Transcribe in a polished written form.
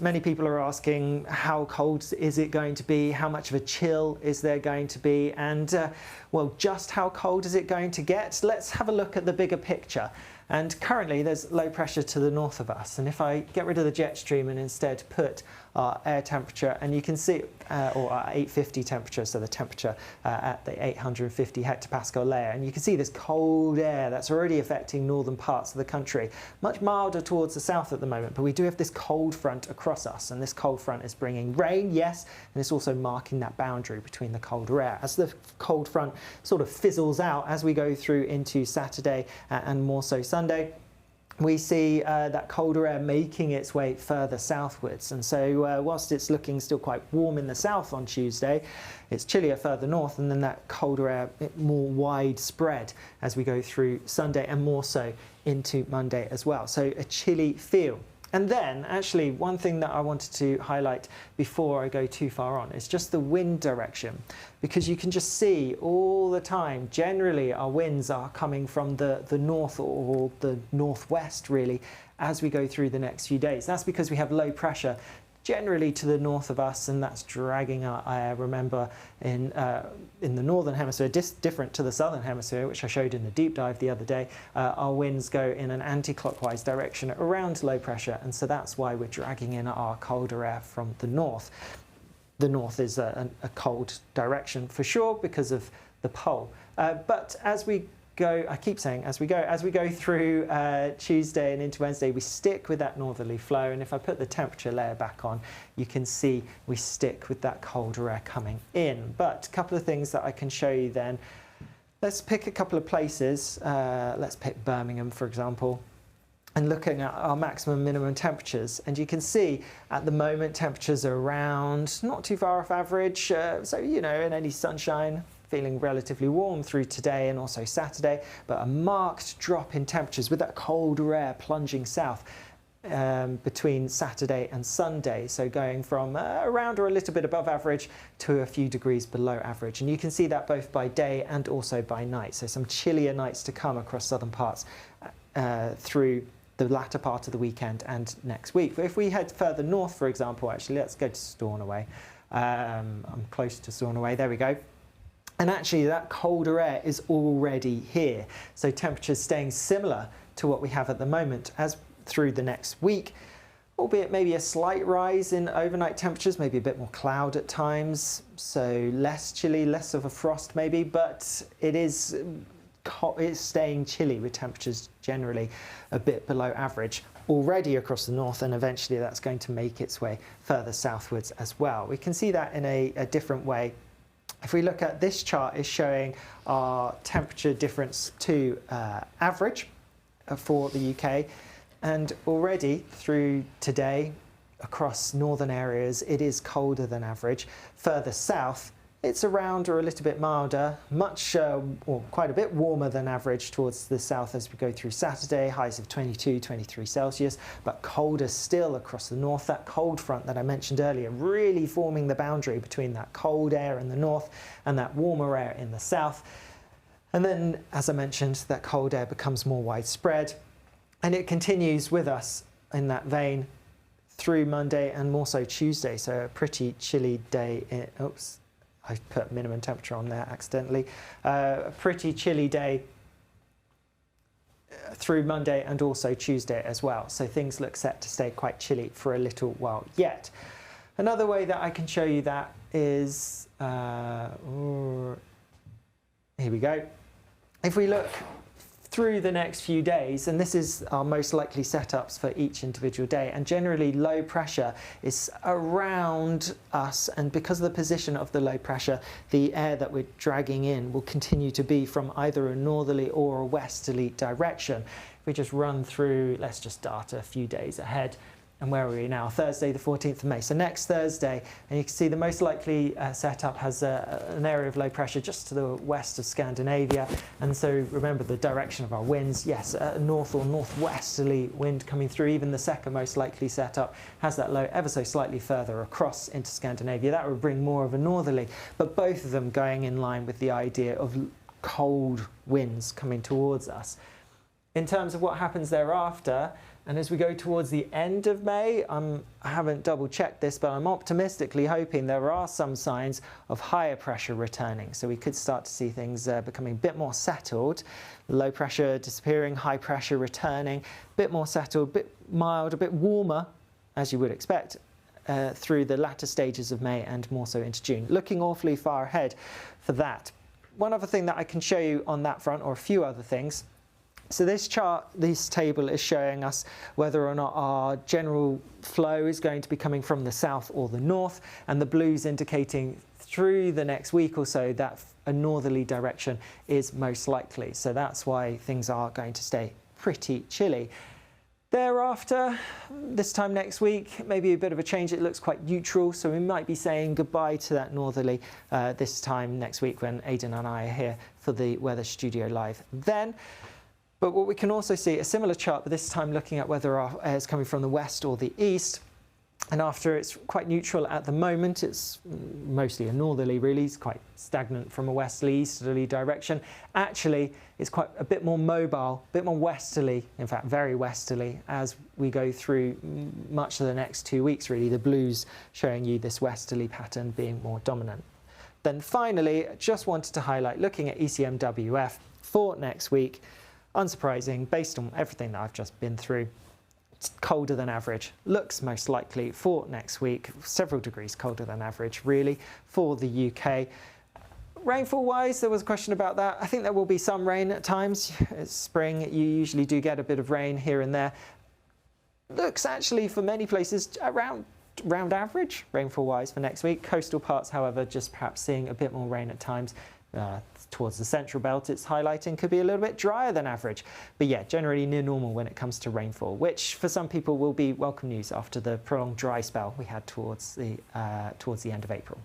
many people are asking, how cold is it going to be? How much of a chill is there going to be? And well, just how cold is it going to get? Let's have a look at the bigger picture. And currently there's low pressure to the north of us. And if I get rid of the jet stream and instead put our air temperature, and you can see, or our 850 temperature, so the temperature at the 850 hectopascal layer, and you can see this cold air that's already affecting northern parts of the country. Much milder towards the south at the moment, but we do have this cold front across us, and this cold front is bringing rain, yes, and it's also marking that boundary between the colder air. As the cold front sort of fizzles out as we go through into Saturday and more so Sunday, we see that colder air making its way further southwards, and so whilst it's looking still quite warm in the south on Tuesday, it's chillier further north, and then that colder air more widespread as we go through Sunday and more so into Monday as well. So a chilly feel. And then, actually, one thing that I wanted to highlight before I go too far on is just the wind direction, because you can just see all the time, generally our winds are coming from the north or the northwest, really, as we go through the next few days. That's because we have low pressure generally to the north of us, and that's dragging our air. Remember, in the northern hemisphere, different to the southern hemisphere, which I showed in the deep dive the other day, our winds go in an anti-clockwise direction around low pressure, and so that's why we're dragging in our colder air from the north. The north is a cold direction for sure because of the pole, but as we go, I keep saying as we go through Tuesday and into Wednesday, we stick with that northerly flow, and if I put the temperature layer back on, you can see we stick with that colder air coming in. But a couple of things that I can show you then. Let's pick a couple of places. Let's pick Birmingham, for example, and looking at our maximum minimum temperatures, and you can see at the moment temperatures are around not too far off average, so you know, in any sunshine, feeling relatively warm through today and also Saturday, but a marked drop in temperatures with that colder air plunging south between Saturday and Sunday, so going from around or a little bit above average to a few degrees below average. And you can see that both by day and also by night, so some chillier nights to come across southern parts through the latter part of the weekend and next week. But if we head further north, for example, actually let's go to Stornoway. I'm close to Stornoway, there we go. And actually that colder air is already here, so temperatures staying similar to what we have at the moment as through the next week, albeit maybe a slight rise in overnight temperatures, maybe a bit more cloud at times, so less chilly, less of a frost maybe, but it's staying chilly with temperatures generally a bit below average already across the north, and eventually that's going to make its way further southwards as well. We can see that in a different way. If we look at this chart, is showing our temperature difference to average for the UK, and already through today across northern areas it is colder than average. Further south it's around or a little bit milder, much or quite a bit warmer than average towards the south as we go through Saturday, highs of 22, 23 Celsius, but colder still across the north. That cold front that I mentioned earlier really forming the boundary between that cold air in the north and that warmer air in the south. And then, as I mentioned, that cold air becomes more widespread, and it continues with us in that vein through Monday and more so Tuesday, so a pretty chilly day. Oops. I put minimum temperature on there accidentally. A pretty chilly day through Monday and also Tuesday as well. So things look set to stay quite chilly for a little while yet. Another way that I can show you that is, here we go. If we look through the next few days, and this is our most likely setups for each individual day, and generally low pressure is around us, and because of the position of the low pressure, the air that we're dragging in will continue to be from either a northerly or a westerly direction. If we just run through, let's just start a few days ahead. And where are we now? Thursday the 14th of May. So next Thursday, and you can see the most likely setup has an area of low pressure just to the west of Scandinavia. And so remember the direction of our winds. Yes, a north or northwesterly wind coming through. Even the second most likely setup has that low ever so slightly further across into Scandinavia. That would bring more of a northerly, but both of them going in line with the idea of cold winds coming towards us. In terms of what happens thereafter, And as we go towards the end of May, I haven't double checked this, but I'm optimistically hoping there are some signs of higher pressure returning. So we could start to see things becoming a bit more settled. Low pressure disappearing, high pressure returning, a bit more settled, a bit mild, a bit warmer, as you would expect, through the latter stages of May and more so into June. Looking awfully far ahead for that. One other thing that I can show you on that front, or a few other things. So this chart, this table is showing us whether or not our general flow is going to be coming from the south or the north, and the blues indicating through the next week or so that a northerly direction is most likely. So that's why things are going to stay pretty chilly. Thereafter, this time next week, maybe a bit of a change. It looks quite neutral, so we might be saying goodbye to that northerly this time next week when Aidan and I are here for the Weather Studio Live then. But what we can also see, a similar chart, but this time looking at whether our air is coming from the west or the east. And after it's quite neutral at the moment, it's mostly a northerly really, it's quite stagnant from a westerly, easterly direction. Actually, it's quite a bit more mobile, a bit more westerly, in fact very westerly, as we go through much of the next 2 weeks really, the blues showing you this westerly pattern being more dominant. Then finally, just wanted to highlight, looking at ECMWF for next week, unsurprising, based on everything that I've just been through, it's colder than average. Looks most likely for next week, several degrees colder than average really for the UK. Rainfall wise, there was a question about that. I think there will be some rain at times. It's spring, you usually do get a bit of rain here and there. Looks actually for many places around average rainfall wise for next week. Coastal parts, however, just perhaps seeing a bit more rain at times. Towards the central belt, it's highlighting could be a little bit drier than average. But yeah, generally near normal when it comes to rainfall, which for some people will be welcome news after the prolonged dry spell we had towards the end of April.